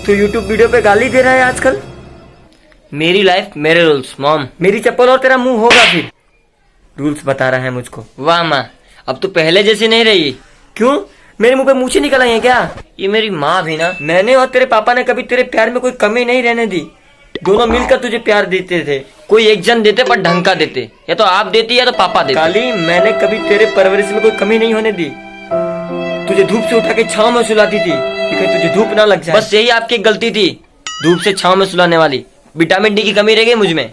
तू YouTube video पे गाली दे रहा है आजकल। मेरी लाइफ मेरे रूल्स मॉम। मेरी चप्पल और तेरा मुंह होगा फिर। रूल्स बता रहा है मुझको। वाह माँ, अब तो पहले जैसी नहीं रही। क्यों, मेरे मुंह पे मूछें निकल आई है क्या? ये मेरी माँ भी ना। मैंने और तेरे पापा ने कभी तेरे प्यार में कोई कमी नहीं रहने दी। दोनों मिलकर तुझे प्यार देते थे। कोई एक जन देते पर ढंग का देते, या तो आप देती या तो पापा देते। काली, मैंने कभी तेरे परवरिश में कोई कमी नहीं होने दी। तुझे धूप से उठा के छांव में सुलाती थी कि कहीं तुझे धूप ना लग जाए। बस यही आपकी गलती थी, धूप से छांव में सुलाने वाली। विटामिन डी की कमी रह गई मुझ में,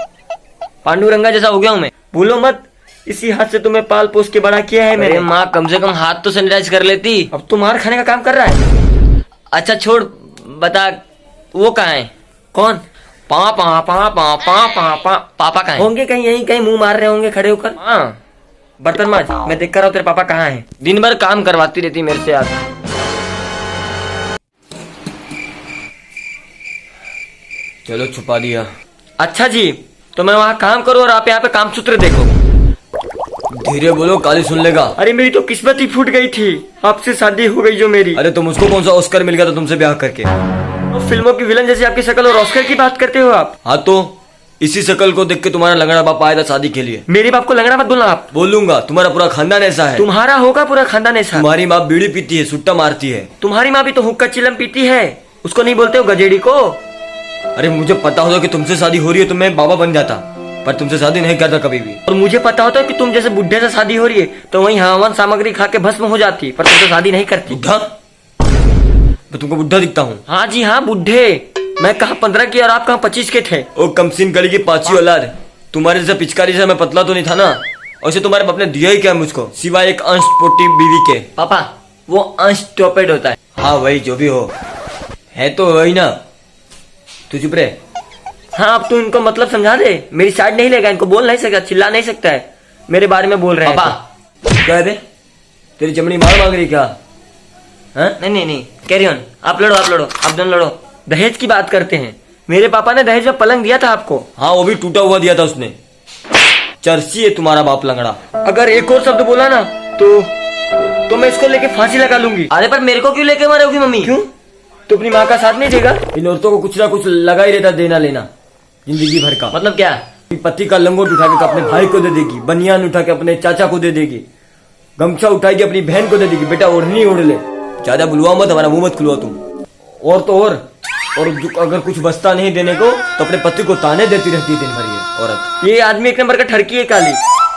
पांडुरंगा जैसा हो गया हूँ मैं। भूलो मत, इसी हाथ से तुम्हें पाल पोस के बड़ा किया है मैंने। माँ कम से कम हाथ तो सैनिटाइज कर लेती। अब तुम मार खाने का काम कर रहा है। अच्छा छोड़, बता वो कहाँ है? कौन? पापा कहाँ है? होंगे कहीं यहीं कहीं मुंह मार रहे होंगे खड़े होकर। हाँ, बर्तन मांज, मैं देख कर रहा हूँ तेरे पापा कहाँ हैं। दिन भर काम करवाती रहती मेरे से यार। चलो छुपा दिया। अच्छा जी, तो मैं वहाँ काम करूँ और आप यहाँ पे काम सूत्र देखो। धीरे बोलो, काली सुन लेगा। अरे मेरी तो किस्मत ही फूट गई थी, आपसे शादी हो गई जो मेरी। अरे तुम उसको कौन सा ऑस्कर मिल गया था तुमसे ब्याह करके? तो फिल्मों की विलन जैसी आपकी शक्ल और ऑस्कर की बात करते हो आप। हाँ तो इसी शक्ल को देख के तुम्हारा लंगड़ा बाप आया था शादी के लिए। मेरे बाप को लंगड़ा मत बोलना आप। बोलूंगा, तुम्हारा पूरा खानदान ऐसा है। तुम्हारा होगा पूरा खानदान ऐसा। तुम्हारी माँ बीड़ी पीती है, सुट्टा मारती है। तुम्हारी माँ भी तो हुक्का चिलम पीती है, उसको नहीं बोलते हो गजेड़ी को? अरे मुझे पता होता कि तुमसे शादी हो रही है तो मैं बाबा बन जाता, पर तुमसे शादी नहीं करता कभी भी। और मुझे पता होता कि तुम जैसे बुढ़े से शादी हो रही है तो वही हवन सामग्री खा के भस्म हो जाती, पर तुम तो शादी नहीं करती। बुढ़ा? मैं तुमको बुढ़ा दिखता हूँ? हाँ जी हाँ, बुढ़े। मैं कहा 15 की और आप कहा 25 के थे। ओ कमसिन गली की पांची औलाद, तुम्हारे जैसा पिचकारी से मैं पतला तो नहीं था ना। और तुम्हारे बाप ने दिया ही क्या मुझको, सिवाय एक अंश पोटी बीवी के। पापा वो अंश टोपेड होता है। हाँ वही, जो भी हो है तो वही ना। तू चुप रहे। हाँ, अब तू इनको मतलब समझा दे। मेरी साइड नहीं लेगा, इनको बोल नहीं सकता, चिल्ला नहीं सकता है। मेरे बारे में बोल रहे हैं। पापा क्या है बे? तेरी चमड़ी मार मांग रही क्या? नहीं, कैरी ऑन। आप लड़ो, आप दोनों लड़ो। दहेज की बात करते हैं। मेरे पापा ने दहेज में पलंग दिया था आपको। हाँ वो भी टूटा हुआ दिया था उसने। चर्ची है तुम्हारा बाप लंगड़ा। अगर एक और शब्द बोला ना तो मैं इसको लेके फांसी लगा लूंगी। अरे पर मेरे को क्यों लेके मारोगी मम्मी? क्यों, तू अपनी माँ का साथ नहीं देगा? इन औरतों को कुछ ना कुछ लगा ही रहता, देना लेना जिंदगी भर का। मतलब क्या? पति का लंगोट उठा के अपने भाई को दे देगी, बनियान उठा के अपने चाचा को दे देगी, गमछा उठाएगी अपनी बहन को दे देगी। बेटा ओढ़नी ओढ़ ले, ज्यादा बुलवा मत, हमारा मुंह मत खुलवा तुम। और तो और अगर कुछ बचता नहीं देने को तो अपने पति को ताने देती रहती है दिन भर ये औरत। ये आदमी एक नंबर का ठरकी है काली,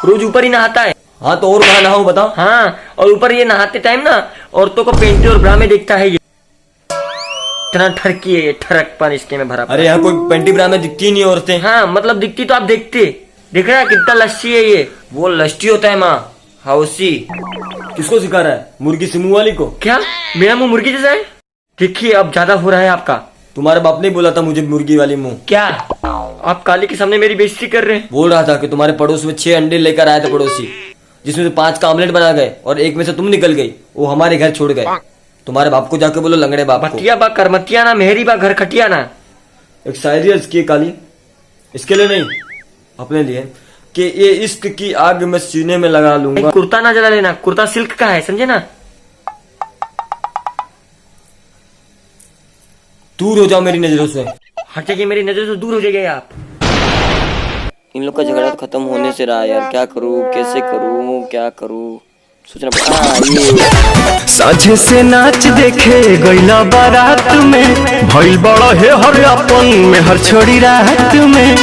रोज ऊपर ही नहाता है। हाँ तो और कहाँ नहाऊं बताओ? हाँ, और ऊपर ये नहाते टाइम ना औरतों को पेंटी और ब्रा में देखता है। ये इतना ठरकी है, ये ठरकपन इसके में भरा। अरे यहाँ कोई पेंटी ब्रा में दिखती नहीं औरतें। हाँ मतलब दिखती तो आप देखते। देख रहा है कितना लस्सी है ये। वो लस्टी होता है माँ, हाउसी। किसको सिखा रहा है? मुर्गी सिमू वाली को? क्या मेरा मुंह मुर्गी जैसा है? देखिए अब ज्यादा हो रहा है आपका। तुम्हारे बाप ने बोला था मुझे मुर्गी वाली मुंह। क्या आप काली के सामने मेरी बेइज्जती कर रहे हैं? बोल रहा था कि तुम्हारे पड़ोस में 6 अंडे लेकर आए थे पड़ोसी, जिसमें से 5 का ऑमलेट बना गए और एक में से तुम निकल गई, वो हमारे घर छोड़ गए। तुम्हारे बाप को जाके बोलो लंगड़े बाप को। बतिया बा करमतिया ना, मेहरी बा घर खटिया ना। एक शायरी अर्ज की काली, इसके लिए नहीं अपने लिए, कि ये इश्क की आग में सीने में लगा लूंगा। कुर्ता ना जला लेना, कुर्ता सिल्क का है, समझे ना? दूर हो जाओ मेरी नजरों से। हट जाइए, मेरी नजर से दूर हो जाइए आप। इन लोग का झगड़ा खत्म होने से रहा यार, क्या करूँ, कैसे करूँ, क्या करूँ, सोचना पड़ा। साझे से नाच देखे गईला बारात में, भइल बड़ा है हर अपन में हर छोड़ी रात में।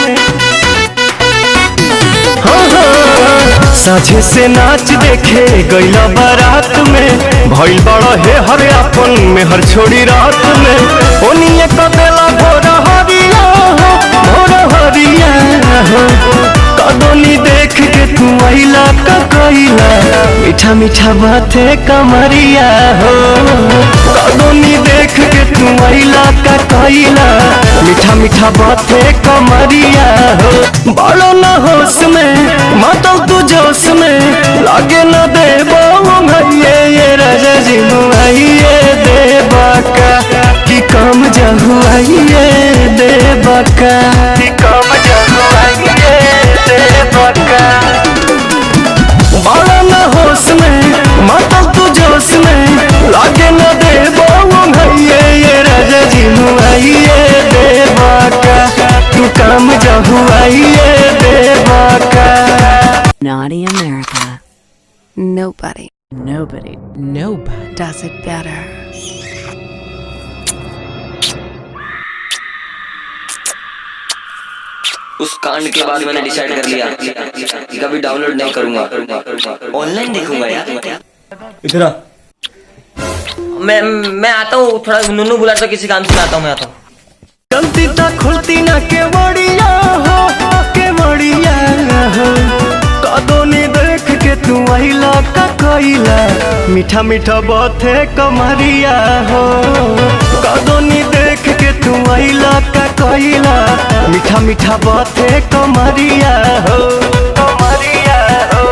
साझे से नाच देखे गईला बारात में, भइल बड़ा है हर अपन में हर छोड़ी रात में। ओनिए कदेला भोर हरिया हो, कदोनी देख के तू आइला का कइला, मीठा मीठा बाते कमरिया हो। कदोनी देख के तू आइला का कइला, मीठा मीठा बाते कमरिया हो। बड़ो न होश में मातो तू जोश में, लागे न देबो भैये ये राजा जी मुआइए देबा का, कि कम जहुआइए देबा का, कि कम जहुआइए देबा का। बड़ा न होश में मातो तू जोश में, लागे न देबो भैये ये राजा जी मुआइए nobody does it better. उस कांड के बाद मैंने डिसाइड कर लिया कि कभी डाउनलोड नहीं करूंगा, ऑनलाइन देखूंगा यार। इधर आ। मैं आता हूँ, थोड़ा नूनू बुला तो किसी काम से आता हूँ, मैं आता हूँ। गलती ता खुलती ना के बढ़िया हो, के बढ़िया हो। कदोनी देख के तू आइला का कइला, मीठा मीठा बाते कमरिया हो। कदोनी देख के तू आइला का कइला, मीठा मीठा बाते कमरिया हो, कमरिया हो।